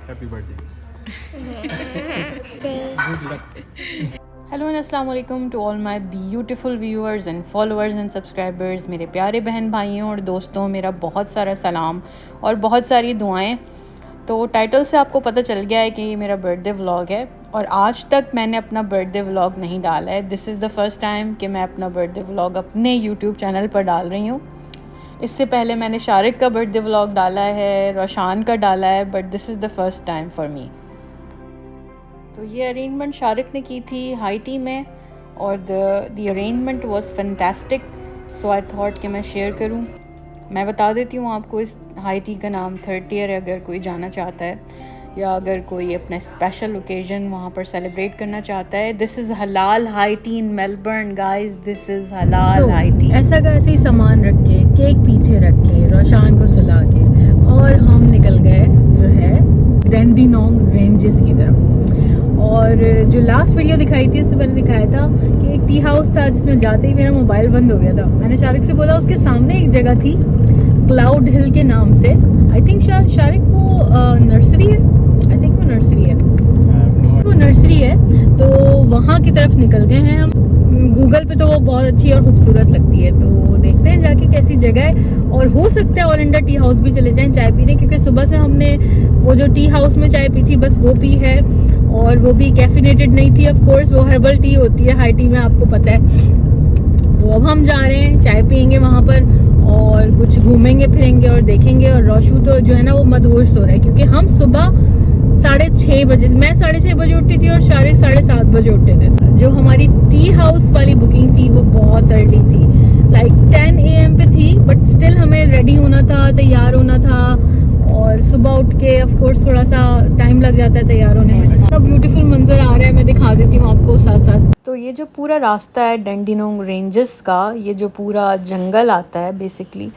Happy birthday. Hello and अस्सलाम वालेकुम to all my beautiful viewers and followers and subscribers. मेरे प्यारे बहन भाइयों और दोस्तों, मेरा बहुत सारा सलाम और बहुत सारी दुआएं। तो टाइटल से आपको पता चल गया है कि ये मेरा बर्थडे व्लॉग है और आज तक मैंने अपना बर्थडे व्लॉग नहीं डाला है। This is the first time कि मैं अपना बर्थडे व्लॉग अपने यूट्यूब चैनल पर डाल रही हूँ। इससे पहले मैंने शारिक का बर्थडे व्लॉग डाला है, रोशान का डाला है, but this is the first time for me. तो ये अरेंजमेंट शारिक ने की थी हाई टी में और the arrangement was fantastic, so I thought कि मैं शेयर करूं। मैं बता देती हूँ आपको, इस हाई टी का नाम 30 अगर कोई जाना चाहता है या अगर कोई अपना स्पेशल ओकेजन वहाँ पर सेलिब्रेट करना चाहता है। दिस इज़ हलाल high tea in Melbourne guys, this is हलाल हाई टी। ऐसा का ऐसे ही सामान रख के, केक पीछे रख के, रोशान को सुला के और हम निकल गए जो है डेंडिनोंग रेंजेस की तरफ। और जो लास्ट वीडियो दिखाई थी उससे मैंने दिखाया था कि एक टी हाउस था जिसमें जाते ही मेरा मोबाइल बंद हो गया था। मैंने शारिक से बोला उसके सामने एक जगह थी क्लाउड हिल के नाम से। आई थिंक शारिक वो नर्सरी है, आई थिंक वो नर्सरी है, वो नर्सरी है। तो वहाँ की तरफ निकल गए हैं हम। गूगल पे तो वो बहुत अच्छी और खूबसूरत लगती है, तो देखते हैं जाके कैसी जगह है। और हो सकता है ओलिंडा टी हाउस भी चले जाएं चाय पीने, क्योंकि सुबह से हमने वो जो टी हाउस में चाय पी थी बस वो पी है, और वो भी कैफिनेटेड नहीं थी। ऑफ कोर्स वो हर्बल टी होती है हाई टी में, आपको पता है। तो अब हम जा रहे हैं, चाय पियेंगे वहाँ पर और कुछ घूमेंगे फिरेंगे और देखेंगे। और रोशू तो जो है ना वो मदहोश हो रहा है, क्योंकि हम सुबह 6:30 बजे, मैं 6:30 बजे उठी थी और शारिक 7:30 बजे उठे थे। जो हमारी टी हाउस वाली बुकिंग थी वो बहुत अर्ली थी, लाइक 10 AM पे थी, बट स्टिल हमें रेडी होना था, तैयार होना था। और सुबह उठ के ऑफ कोर्स थोड़ा सा टाइम लग जाता है तैयार होने में। सब ब्यूटीफुल मंजर आ रहा है, मैं दिखा देती हूँ आपको साथ साथ। तो ये जो पूरा रास्ता है डेंडिनोंग रेंजेस का, ये जो पूरा जंगल आता है बेसिकली,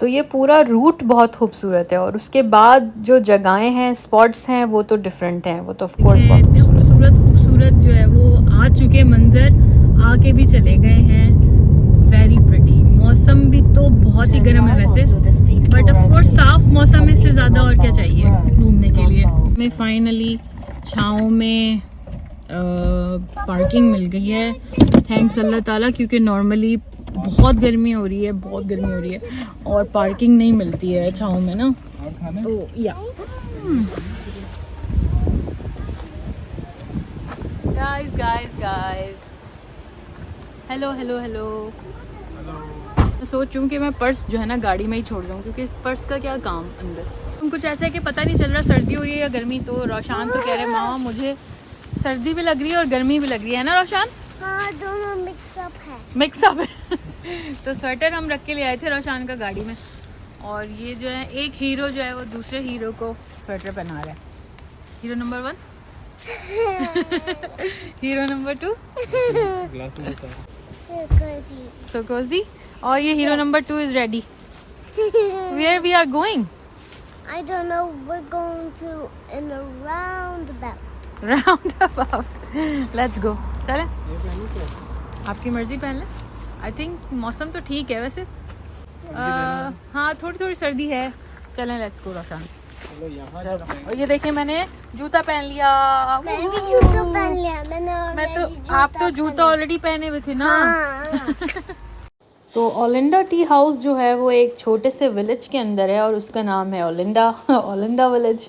तो ये पूरा रूट बहुत खूबसूरत है। और उसके बाद जो जगहें हैं, स्पॉट्स हैं, वो तो डिफरेंट हैं, वो तो ऑफ कोर्स बहुत खूबसूरत जो है वो आ चुके मंजर, आके भी चले गए हैं। Very pretty. मौसम भी तो बहुत ही गर्म है वैसे, बट ऑफ कोर्स साफ मौसम इससे ज़्यादा और क्या चाहिए घूमने के लिए। हमें फाइनली छाँव में पार्किंग मिल गई है, थैंक्स अल्लाह ताला, क्योंकि नॉर्मली बहुत गर्मी हो रही है, बहुत गर्मी हो रही है और पार्किंग नहीं मिलती है छाँव में ना। तो या गाइस हेलो हेलो हेलो। मैं सोच रही हूँ कि मैं पर्स जो है ना गाड़ी में ही छोड़ दूँ, क्योंकि पर्स का क्या काम अंदर। कुछ ऐसा है कि पता नहीं चल रहा सर्दी हो रही है या गर्मी। तो रोशान तो कह रहे मामा मुझे सर्दी भी लग रही है और गर्मी भी लग रही है ना रोशान? हाँ, दोनों मिक्सअप है। मिक्सअप है। तो स्वेटर हम रख के ले आए थे रोशान का गाड़ी में, और ये जो है एक हीरो जो है वो दूसरे हीरो को स्वेटर पहना रहा है। Hero number 1 hero number 2 so cozy, और ये hero number 2 is ready. Where we are going? I don't know. We're going to in a roundabout. Roundabout. Let's go. चलें? आपकी मर्जी पहन लें। आई थिंक मौसम तो ठीक है वैसे। हाँ, थोड़ी थोड़ी सर्दी है। चलें, लेट्स गो रोशान। और ये देखिए मैंने जूता पहन लिया। मैंने भी जूता पहन लिया। मैं तो आप तो जूता ऑलरेडी पहने हुए थे ना। तो ओलिंडा टी हाउस जो है वो एक छोटे से विलेज के अंदर है और उसका नाम है ओलिंडा विलेज।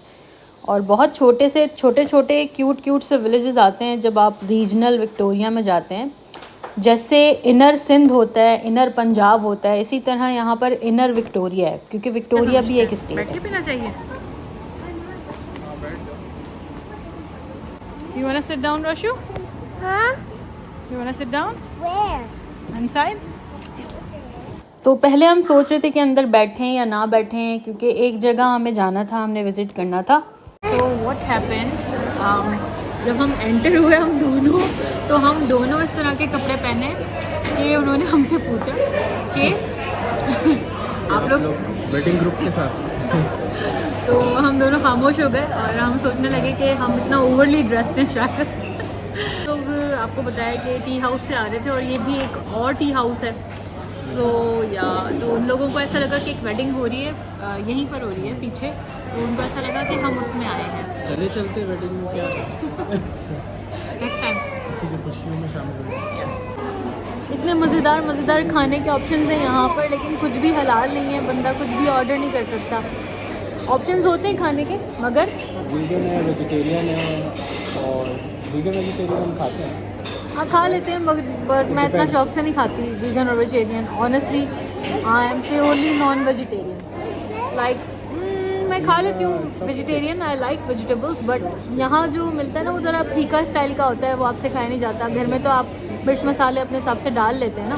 और बहुत छोटे छोटे क्यूट से विलेजेस आते हैं जब आप रीजनल विक्टोरिया में जाते हैं। जैसे इनर सिंध होता है, इनर पंजाब होता है, इसी तरह यहाँ पर इनर विक्टोरिया है, क्योंकि विक्टोरिया भी एक स्टेट है। बैठ के पीना चाहिए। You wanna sit down, Roshu? Huh? You wanna sit down? Where? Inside? तो पहले हम सोच रहे थे कि अंदर बैठें या ना बैठें, क्योंकि एक जगह हमें जाना था, हमने विज़िट करना था। So what happened? जब हम एंटर हुए हम दोनों, तो हम दोनों इस तरह के कपड़े पहने कि उन्होंने हमसे पूछा कि आप लोग वेडिंग ग्रुप के साथ। तो हम दोनों खामोश हो गए और हम सोचने लगे कि हम इतना ओवरली ड्रेस्ड हैं शायद। लोग आपको बताया कि टी हाउस से आ रहे थे और ये भी एक और टी हाउस है। तो उन लोगों को ऐसा लगा कि एक वेडिंग हो रही है, यहीं पर हो रही है पीछे। तो उनको ऐसा लगा कि हम उसमें आए हैं। चले चलते वेडिंग में क्या नेक्स्ट टाइम किसी की खुशियों में शामिल हो। इतने मज़ेदार खाने के ऑप्शंस हैं यहाँ पर, लेकिन कुछ भी हलाल नहीं है, बंदा कुछ भी ऑर्डर नहीं कर सकता। ऑप्शंस होते हैं खाने के, मगर वीगन है, वेजिटेरियन है, और वीगन वेजिटेरियन हम खाते हैं। हाँ खा लेते हैं, मगर मैं इतना शौक से नहीं खाती वीगन और vegetarian. Honestly I am purely non vegetarian. Like मैं खा लेती हूँ vegetarian, I like vegetables, but यहाँ जो मिलता है ना वो ज़रा फीका स्टाइल का होता है, वो आपसे खाया नहीं जाता। घर में तो आप मिर्च मसाले अपने हिसाब से डाल लेते हैं ना,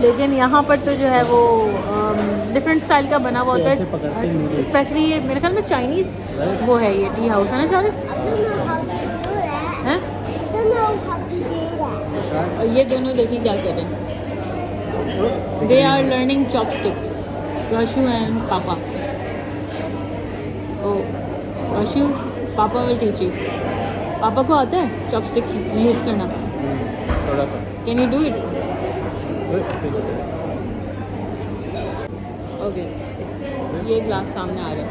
लेकिन यहाँ पर तो जो है वो डिफरेंट स्टाइल का बना हुआ होता है। स्पेशली ये मेरे ख्याल में चाइनीज़ वो है, ये टी हाउस है ना सारे हैं। और ये दोनों देखिए क्या कर रहे हैं, they are learning chopsticks, Rashu and papa. ओ रशु, पापा विल टीच यू। पापा को आता है चॉपस्टिक यूज़ करना? थोड़ा सा। Can you do it? Okay, ये ग्लास सामने आ रहा है।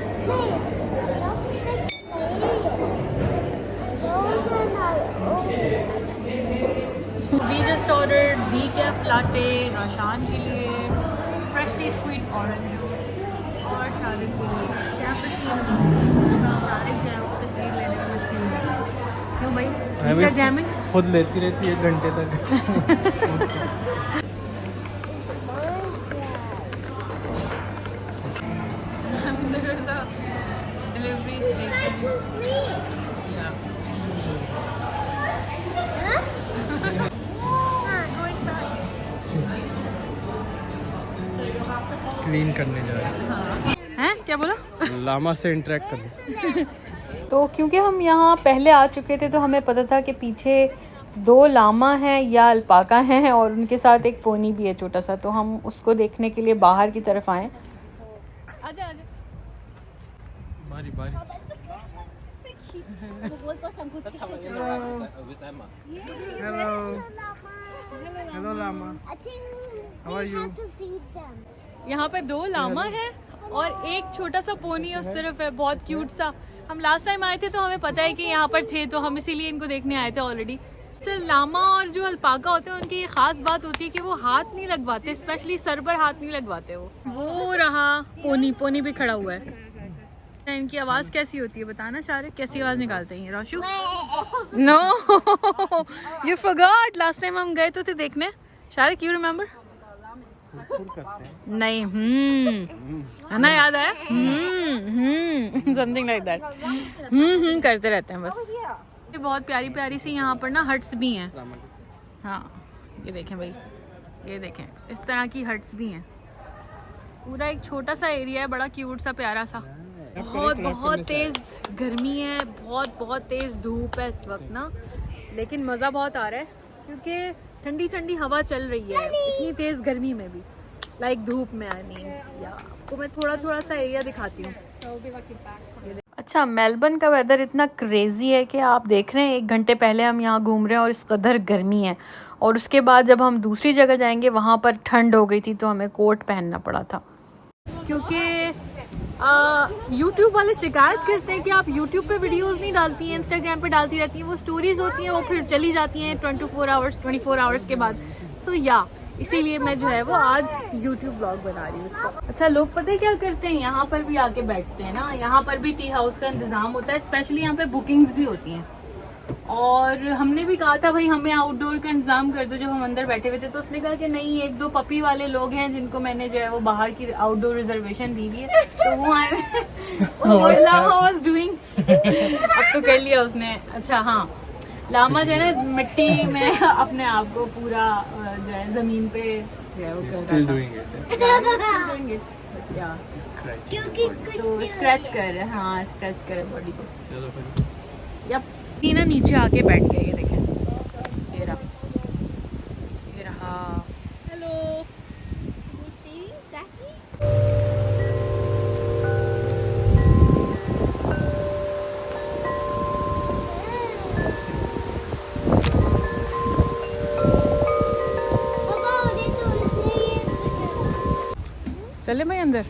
We just ordered decaf latte Roshan के लिए, फ्रेशली स्क्वीट ऑरेंज जूस, और शारिक के लिए कैपुचिनो। शारिक जो है वो तस्वीर लेने में मशहूर है। क्यों भाई, इंस्टाग्रामिंग खुद लेती रहती है 1 घंटे तक। Delivery station. क्लीन करने जा रहे हैं, क्या बोला? लामा से इंटरेक्ट करने। तो क्योंकि हम यहाँ पहले आ चुके थे तो हमें पता था कि पीछे 2 लामा हैं या अल्पाका हैं, और उनके साथ एक पोनी भी है छोटा सा, तो हम उसको देखने के लिए बाहर की तरफ आए। आजा आजा। बारी बारी। Hello llama, how are you? यहाँ पे 2 लामा है और एक छोटा सा पोनी उस तरफ है, बहुत क्यूट सा। हम लास्ट टाइम आए थे तो हमें पता है कि यहाँ पर थे, तो हम इसीलिए इनको देखने आए थे ऑलरेडी। सर लामा और जो अल्पाका होते हैं उनकी ये खास बात होती है कि वो हाथ नहीं लगवाते, स्पेशली सर पर हाथ नहीं लगवाते। वो रहा पोनी भी खड़ा हुआ है। इनकी आवाज़ कैसी होती है बताना शारिक, कैसी आवाज़ निकालते हैं Roshu? No you forgot, last time हम गए तो थे देखने। Shariq you remember? नहीं है ना, याद आया? Something like that. करते रहते हैं बस। ये बहुत प्यारी प्यारी सी यहाँ पर ना हट्स भी हैं। हाँ ये देखें भाई, ये देखें इस तरह की हट्स भी हैं। पूरा एक छोटा सा एरिया है, बड़ा क्यूट सा प्यारा सा। बहुत तेज़ गर्मी है, बहुत तेज़ धूप है इस वक्त ना, लेकिन मज़ा बहुत आ रहा है क्योंकि ठंडी ठंडी हवा चल रही है इतनी तेज़ गर्मी में भी, लाइक धूप में। आई मीन या आपको मैं थोड़ा सा एरिया दिखाती हूँ। अच्छा, मेलबर्न का वेदर इतना क्रेज़ी है कि आप देख रहे हैं 1 घंटे पहले हम यहाँ घूम रहे हैं और इस कदर गर्मी है, और उसके बाद जब हम दूसरी जगह जाएंगे वहाँ पर ठंड हो गई थी तो हमें कोट पहनना पड़ा था। क्योंकि YouTube वाले शिकायत करते हैं कि आप YouTube पे वीडियोस नहीं डालती हैं, Instagram पे डालती रहती हैं, वो स्टोरीज होती हैं वो फिर चली जाती हैं 24 आवर्स के बाद। सो या इसीलिए मैं जो है वो आज YouTube व्लॉग बना रही हूँ उसका। अच्छा, लोग पता है क्या करते हैं, यहाँ पर भी आके बैठते हैं ना, यहाँ पर भी टी हाउस का इंतज़ाम होता है, स्पेशली यहाँ पे बुकिंग्स भी होती हैं। और हमने भी कहा था भाई हमें आउटडोर का इंतजाम कर दो जब हम अंदर बैठे हुए थे, तो उसने कहा कि नहीं, 1-2 पपी वाले लोग हैं जिनको मैंने जो है वो बाहर की आउटडोर रिजर्वेशन दी हुई है, तो वो आए वाज डूइंग अब तो कर लिया उसने। अच्छा हाँ, लामा जो है ना मिट्टी में अपने आप को पूरा जो है जमीन पे जो है वो कर रहा था, तो स्क्रैच कर रहे हैं। हाँ स्क्रैच कर रहे बॉडी को। यप, ये ना नीचे आके बैठ गया, ये देखें, ये रहा। हेलो, चले भाई अंदर।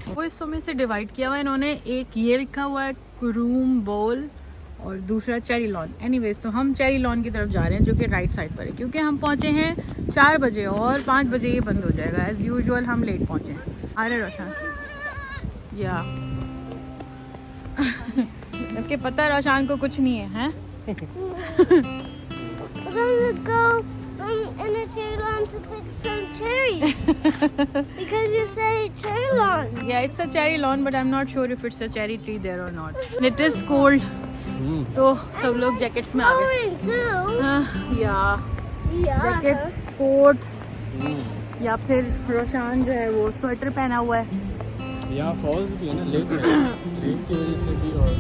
वो हिस्सों में से डिवाइड किया हुआ है इन्होंने, एक ये लिखा हुआ है क्रूम बोल और दूसरा चेरी लॉन। एनीवेज तो हम चेरी लॉन की तरफ जा रहे हैं जो कि राइट साइड पर है, क्योंकि हम पहुंचे हैं 4 बजे और 5 बजे ये बंद हो जाएगा। एज़ यूजुअल हम लेट पहुंचे हैं। आ रहे रोशन या जबकि पता है रोशन को कुछ नहीं है, हैं? We're gonna go in a cherry lawn to pick some cherries. Because you say cherry lawn. Yeah, it's a cherry lawn, but I'm not sure if it's a cherry tree there or not. It is cold. तो सब लोग jackets में आ गए। Orange too. या Yeah. Jackets, quotes, या फिर रोशन जो है वो स्वेटर पहना हुआ है। यहाँ फॉल्स भी है ना, लेक है, लेक की वजह से भी। और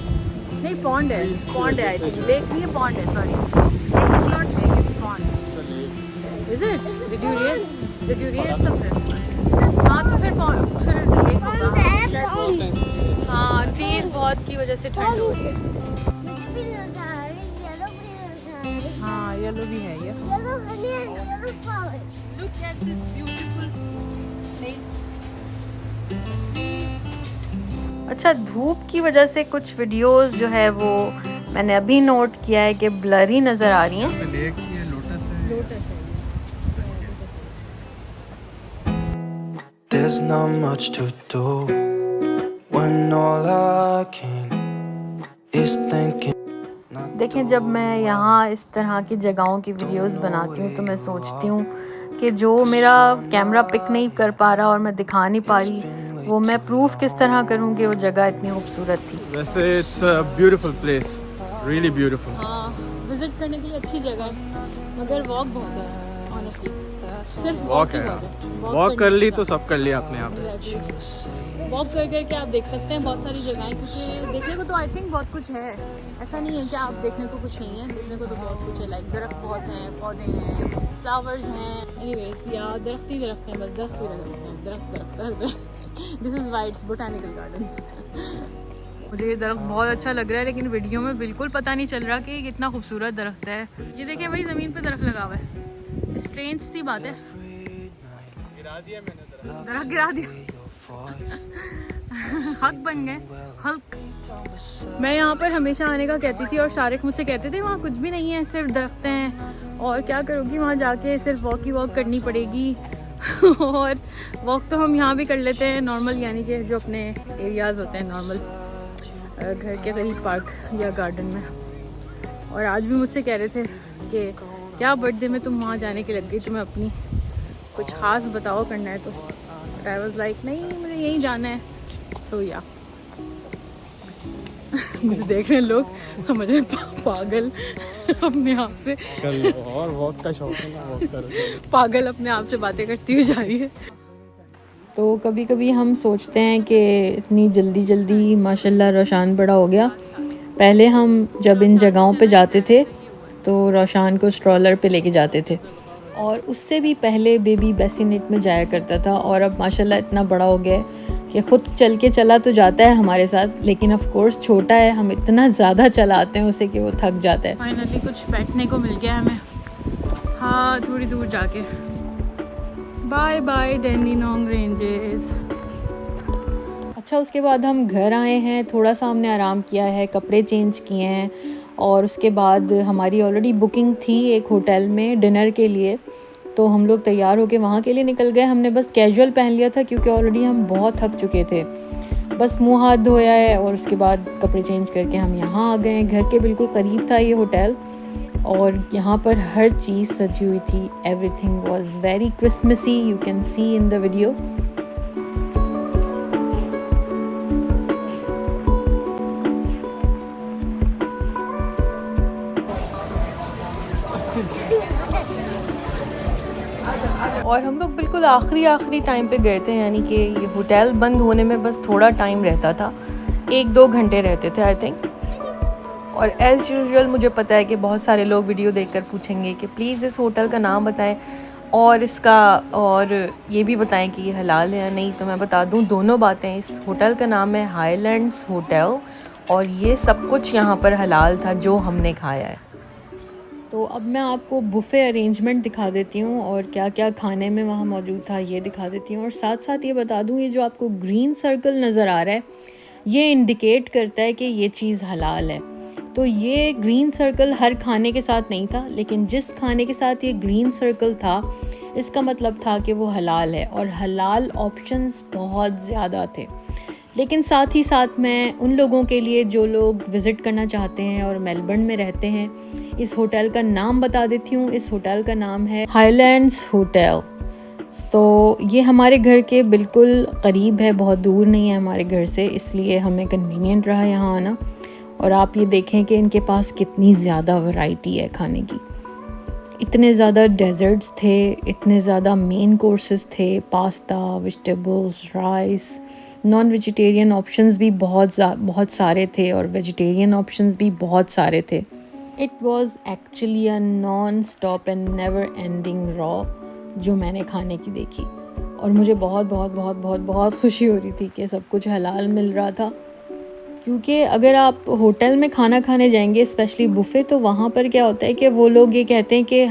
नहीं पॉन्ड है, पॉन्ड है आई थिंक, लेक नहीं है, पॉन्ड है, sorry it's not lake, it's pond. Is it? Did you read something? हाँ तो फिर लेक होगा। हाँ ट्रीज बहुत की वजह से ठंड हो रही है। हाँ येलो भी है ये। Yellow honey and yellow flowers. Look at this beautiful place. अच्छा धूप की वजह से कुछ वीडियोस जो है वो मैंने अभी नोट किया है कि ब्लरी नज़र आ रही हैं। लेक की लोटस है। लोटस है। There's not much to do when all I can is thinking. देखें जब मैं यहाँ इस तरह की जगहों की वीडियोस बनाती हूँ तो मैं सोचती हूँ कि जो मेरा कैमरा पिक नहीं कर पा रहा और मैं दिखा नहीं पा रही, वो मैं प्रूफ किस तरह करूँ कि वो जगह इतनी खूबसूरत थी। वैसे it's a beautiful place, really beautiful. हाँ विजिट करने के लिए अच्छी जगह है, मगर वॉक बहुत है ऑनेस्टली। सिर्फ वॉक है, वॉक कर ली तो सब कर लिया अपने आप। वॉक कर करके आप देख सकते हैं बहुत सारी जगहें, क्योंकि देखने को तो आई थिंक बहुत कुछ है, ऐसा नहीं है कि आप देखने को कुछ नहीं है, देखने को तो बहुत कुछ है। लाइक दरख्त बहुत हैं, पौधे हैं, फ्लावर्स हैं, एनीवेज या दरख्त ही दरख्त हैं, बस दरख्त ही दरख्त हैं, this is why it's botanical gardens. मुझे ये दरख्त बहुत अच्छा लग रहा है, लेकिन वीडियो में बिल्कुल पता नहीं चल रहा कि ये कितना खूबसूरत दरख्त है। ये देखिए भाई ज़मीन पे दरख्त लगा हुआ है, स्ट्रेंज सी बात है। गिरा दिया मैंने दरख्त गिरा दिया। हक बन गए, हल्क। मैं यहाँ पर हमेशा आने का कहती थी और शारिक मुझसे कहते थे वहाँ कुछ भी नहीं है, सिर्फ दरख्त हैं और क्या करोगी वहाँ जाके, सिर्फ वॉक ही वॉक करनी पड़ेगी। और वॉक तो हम यहाँ भी कर लेते हैं नॉर्मल, यानी कि जो अपने एरियाज़ होते हैं नॉर्मल घर के करीब पार्क या गार्डन में। और आज भी मुझसे कह रहे थे कि क्या बर्थडे में तुम वहाँ जाने की लग गई, तुम्हें अपनी कुछ ख़ास बताओ करना है तो। बट आई वाज लाइक नहीं मुझे यहीं जाना है। सो या मुझे देख रहे हैं लोग, समझ रहे पागल अपने आप से कर लो, और वॉक का शौक है ना, वॉक करो। पागल अपने आप से बातें करती हुई जा रही है। तो कभी कभी हम सोचते हैं कि इतनी जल्दी जल्दी माशाल्लाह रोशान बड़ा हो गया। पहले हम जब इन जगहों पे जाते थे तो रोशान को स्ट्रॉलर पे लेके जाते थे, और उससे भी पहले बेबी बेसिनेट में जाया करता था, और अब माशाल्लाह इतना बड़ा हो गया है कि ख़ुद चल के चला तो जाता है हमारे साथ, लेकिन ऑफ कोर्स छोटा है, हम इतना ज़्यादा चलाते हैं उसे कि वो थक जाता है। फाइनली कुछ बैठने को मिल गया हमें, हाँ थोड़ी दूर जाके। Bye bye Dandenong Ranges. अच्छा उसके बाद हम घर आए हैं, थोड़ा सा हमने आराम किया है, कपड़े चेंज किए हैं, और उसके बाद हमारी ऑलरेडी बुकिंग थी एक होटल में डिनर के लिए, तो हम लोग तैयार होके वहाँ के लिए निकल गए। हमने बस कैजुअल पहन लिया था क्योंकि ऑलरेडी हम बहुत थक चुके थे। बस मुंह हाथ धोया है और उसके बाद कपड़े चेंज करके हम यहाँ आ गए। घर के बिल्कुल करीब था ये होटल, और यहाँ पर हर चीज़ सजी हुई थी। Everything was very Christmassy, you can see in the video. और हम लोग बिल्कुल आखिरी टाइम पे गए थे, यानी कि ये होटल बंद होने में बस थोड़ा टाइम रहता था, 1-2 घंटे रहते थे आई थिंक। और एज़ यूजुअल मुझे पता है कि बहुत सारे लोग वीडियो देखकर पूछेंगे कि प्लीज़ इस होटल का नाम बताएं और इसका, और ये भी बताएं कि ये हलाल है या नहीं। तो मैं बता दूं दोनों बातें। इस होटल का नाम है हाईलैंड्स होटल, और ये सब कुछ यहाँ पर हलाल था जो हमने खाया है। तो अब मैं आपको बुफ़े अरेंजमेंट दिखा देती हूँ और क्या क्या खाने में वहाँ मौजूद था ये दिखा देती हूँ। और साथ साथ ये बता दूँ, ये जो आपको ग्रीन सर्कल नज़र आ रहा है ये इंडिकेट करता है कि ये चीज़ हलाल है। तो ये ग्रीन सर्कल हर खाने के साथ नहीं था, लेकिन जिस खाने के साथ ये ग्रीन सर्कल था इसका मतलब था कि वो हलाल है, और हलाल ऑप्शंस बहुत ज़्यादा थे। लेकिन साथ ही साथ मैं उन लोगों के लिए जो लोग विज़िट करना चाहते हैं और मेलबर्न में रहते हैं, इस होटल का नाम बता देती हूँ। इस होटल का नाम है हाईलैंड्स होटल। तो ये हमारे घर के बिल्कुल करीब है, बहुत दूर नहीं है हमारे घर से, इसलिए हमें कन्वीनियंट रहा यहाँ आना। और आप ये देखें कि इनके पास कितनी ज़्यादा वैरायटी है खाने की। इतने ज़्यादा डेजर्ट्स थे, इतने ज़्यादा मेन कोर्सेज थे, pasta, vegetables, rice, non vegetarian options भी बहुत सारे थे और वेजिटेरियन ऑप्शंस भी बहुत सारे थे। It was actually a non stop and never ending raw जो मैंने खाने की देखी, और मुझे बहुत बहुत बहुत बहुत बहुत खुशी हो रही थी कि सब कुछ हलाल मिल रहा था। क्योंकि अगर आप होटल में खाना खाने जाएंगे, स्पेशली बुफ़े, तो वहाँ पर क्या होता है कि वो लोग ये कहते हैं कि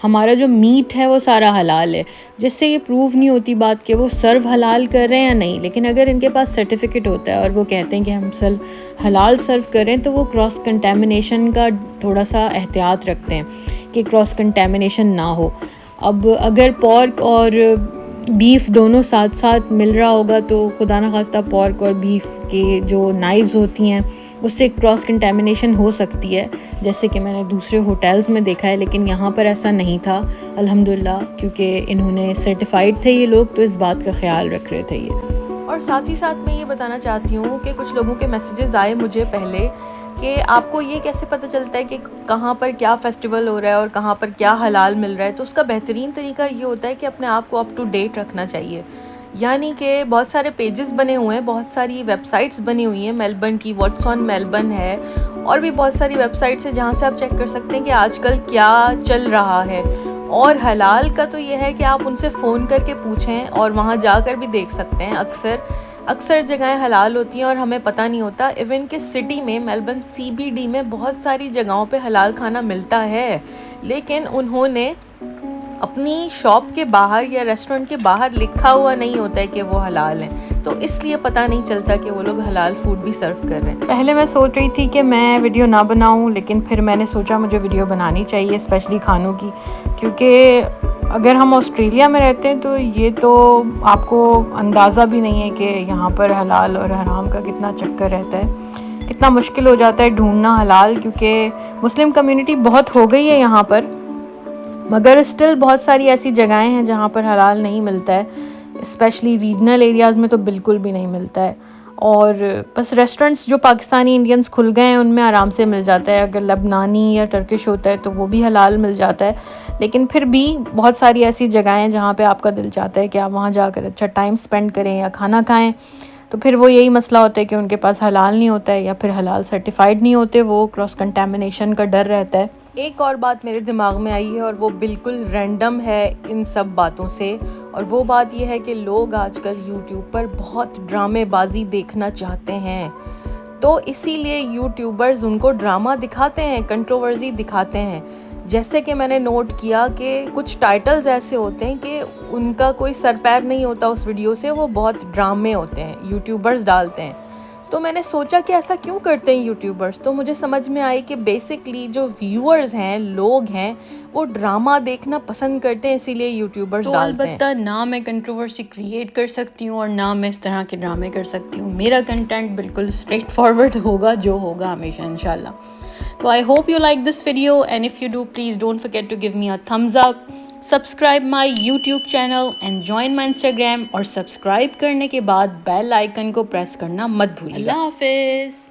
हमारा जो मीट है वो सारा हलाल है, जिससे ये प्रूव नहीं होती बात कि वो सर्व हलाल कर रहे हैं या नहीं। लेकिन अगर इनके पास सर्टिफिकेट होता है और वो कहते हैं कि हम हलाल सर्व करें, तो वो क्रॉस कंटेमिनेशन का थोड़ा सा एहतियात रखते हैं कि क्रॉस कंटेमिनेशन ना हो। अब अगर पॉर्क और बीफ दोनों साथ साथ मिल रहा होगा तो खुदा ना खास्ता पॉर्क और बीफ के जो नाइव्स होती हैं उससे क्रॉस कंटेमिनेशन हो सकती है, जैसे कि मैंने दूसरे होटल्स में देखा है। लेकिन यहाँ पर ऐसा नहीं था अल्हम्दुलिल्लाह, क्योंकि इन्होंने सर्टिफाइड थे ये लोग, तो इस बात का ख्याल रख रहे थे ये। और साथ ही साथ मैं ये बताना चाहती हूँ कि कुछ लोगों के मैसेजेस आए मुझे पहले कि आपको ये कैसे पता चलता है कि कहाँ पर क्या फेस्टिवल हो रहा है और कहाँ पर क्या हलाल मिल रहा है। तो उसका बेहतरीन तरीका ये होता है कि अपने आप को अप टू डेट रखना चाहिए। यानी कि बहुत सारे पेजेस बने हुए हैं, बहुत सारी वेबसाइट्स बनी हुई हैं। मेलबर्न की व्हाट्स ऑन मेलबर्न है, और भी बहुत सारी वेबसाइट्स हैं जहाँ से आप चेक कर सकते हैं कि आजकल क्या चल रहा है। और हलाल का तो ये है कि आप उनसे फ़ोन करके पूछें और वहाँ जाकर भी देख सकते हैं। अक्सर जगहें हलाल होती हैं और हमें पता नहीं होता। इवन कि सिटी में, मेलबर्न CBD में बहुत सारी जगहों पे हलाल खाना मिलता है, लेकिन उन्होंने अपनी शॉप के बाहर या रेस्टोरेंट के बाहर लिखा हुआ नहीं होता है कि वो हलाल है, तो इसलिए पता नहीं चलता कि वो लोग हलाल फूड भी सर्व कर रहे हैं। पहले मैं सोच रही थी कि मैं वीडियो ना बनाऊं, लेकिन फिर मैंने सोचा मुझे वीडियो बनानी चाहिए, स्पेशली खानों की, क्योंकि अगर हम ऑस्ट्रेलिया में रहते हैं तो ये तो आपको अंदाज़ा भी नहीं है कि यहाँ पर हलाल और हराम का कितना चक्कर रहता है, कितना मुश्किल हो जाता है ढूंढना हलाल, क्योंकि मुस्लिम कम्युनिटी बहुत हो गई है यहाँ पर, मगर स्टिल बहुत सारी ऐसी जगहें हैं जहाँ पर हलाल नहीं मिलता है। स्पेशली रीजनल एरियाज़ में तो बिल्कुल भी नहीं मिलता है। और बस रेस्टोरेंट्स जो पाकिस्तानी इंडियंस खुल गए हैं उनमें आराम से मिल जाता है। अगर लबनानी या टर्किश होता है तो वो भी हलाल मिल जाता है, लेकिन फिर भी बहुत सारी ऐसी जगहें हैं जहाँ पे आपका दिल चाहता है कि आप वहाँ जाकर अच्छा टाइम स्पेंड करें या खाना खाएं, तो फिर वो यही मसला होता है कि उनके पास हलाल नहीं होता है या फिर हलाल सर्टिफाइड नहीं होते, वो क्रॉस कंटेमिनेशन का डर रहता है। एक और बात मेरे दिमाग में आई है और वो बिल्कुल रैंडम है इन सब बातों से, और वो बात ये है कि लोग आजकल यूट्यूब पर बहुत ड्रामेबाजी देखना चाहते हैं, तो इसीलिए यूट्यूबर्स उनको ड्रामा दिखाते हैं, कंट्रोवर्सी दिखाते हैं। जैसे कि मैंने नोट किया कि कुछ टाइटल्स ऐसे होते हैं कि उनका कोई सर पैर नहीं होता उस वीडियो से, वो बहुत ड्रामे होते हैं, यूट्यूबर्स डालते हैं। तो मैंने सोचा कि ऐसा क्यों करते हैं यूट्यूबर्स, तो मुझे समझ में आई कि बेसिकली जो व्यूअर्स हैं, लोग हैं, वो ड्रामा देखना पसंद करते हैं, इसीलिए यूट्यूबर्स डालते हैं। अलबत्ता ना मैं कंट्रोवर्सी क्रिएट कर सकती हूँ और ना मैं इस तरह के ड्रामे कर सकती हूँ। मेरा कंटेंट बिल्कुल स्ट्रेट फॉरवर्ड होगा, जो होगा हमेशा इंशाल्लाह। तो I hope you like this video, and if you do please don't forget to give me a thumbs up, subscribe my YouTube channel and join my Instagram, और सब्सक्राइब करने के बाद बेल आइकन को प्रेस करना मत भूलिएगा। अल्लाह हाफिज़।